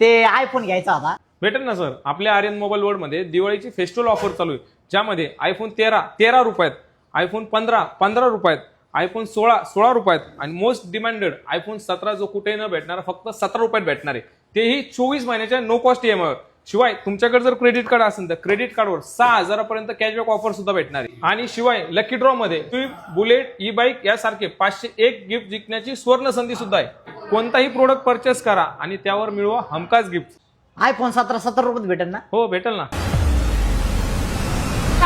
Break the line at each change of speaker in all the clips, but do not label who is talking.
ते आयफोन घ्यायचा होता.
भेटेल ना सर. आपल्या आर्यन मोबाईल वर्ल्ड मध्ये दिवाळीची फेस्टिवल ऑफर चालू आहे, ज्यामध्ये आयफोन 13 रुपयात, आयफोन 15 रुपयात, आयफोन 16 रुपयात आणि मोस्ट डिमांडेड आयफोन 17 जो कुठे न भेटणार फक्त 17 रुपयात भेटणार आहे, तेही 24 महिन्याच्या नो कॉस्ट ईएमआय. शिवाय तुमच्याकडे जर क्रेडिट कार्ड असेल तर क्रेडिट कार्डवर 6,000 पर्यंत कॅशबॅक ऑफर सुद्धा भेटणार आहे. आणि शिवाय लकी ड्रॉ मध्ये स्विफ्ट, बुलेट, ई बाईक यासारखे 501 गिफ्ट जिंकण्याची स्वर्ण संधी सुद्धा आहे. कोणताही प्रोडक्ट परचेस करा आणि त्यावर मिळवा हमखास गिफ्ट.
आयफोन 17 रुपयात भेटेल ना?
हो भेटेल ना.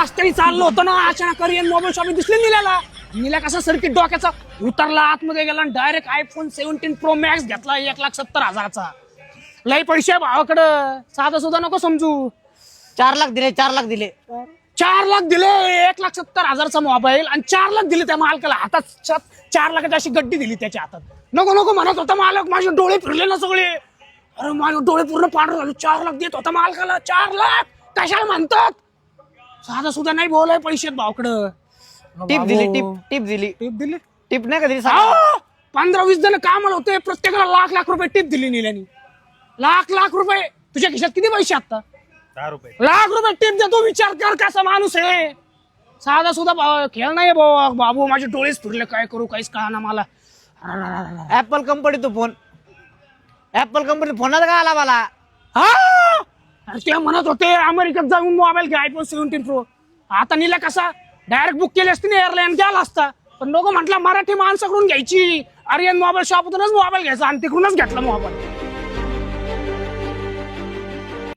रस्त्याने चाललो होतो ना, अचानक आर्यन मोबाईल शॉपिंग दिसली नीला कसा सर्किट डोक्याचा उतरला, आतमध्ये गेला, डायरेक्ट आयफोन 17 प्रो मॅक्स घेतला 1,70,000चा. लय पैसे भावाकडं, साधा सुद्धा नको समजू.
4 लाख दिले, 4 लाख दिले.
4 लाख दिले 1,70,000चा मोबाईल आणि 4 लाख दिले त्या मालकाला. हातात 4 लाखाची अशी गड्डी दिली त्याच्या हातात. नको म्हणत होता मालक, माझे डोळे फिरले ना सगळे. अरे माझे डोळे पूर्ण पांढरे झाले. 4 लाख देत होता मालकाला. 4 लाख कशाला म्हणतात? साधा सुद्धा नाही बोलाय पैसे भावकडं.
टिप दिली. टिप नाही का दिली?
15-20 जण कामाला होते, प्रत्येकाला लाख रुपये टिप दिली नील्यानी. लाख रुपये. तुझ्या खिशात किती पैसे आता?
10 रुपये.
लाख रुपये टिप देतो. विचार कर कसा माणूस आहे. साधा सुद्धा खेळ नाही बाबू. माझे डोळेच फिरले, काय करू काहीच कळना मला.
ऍपल कंपनीचा फोनच का आला मला?
ते म्हणत होते अमेरिकेत जाऊन मोबाईल घ्या आयफोन 17 प्रो. आता नीला कसा डायरेक्ट बुक केली असती ना, एअरलाईन गेला असता. पण लोक म्हटलं मराठी माणसाकडून घ्यायची, आर्यन मोबाईल शॉपमधूनच मोबाईल घ्यायचा आणि तिकडूनच घेतला मोबाईल.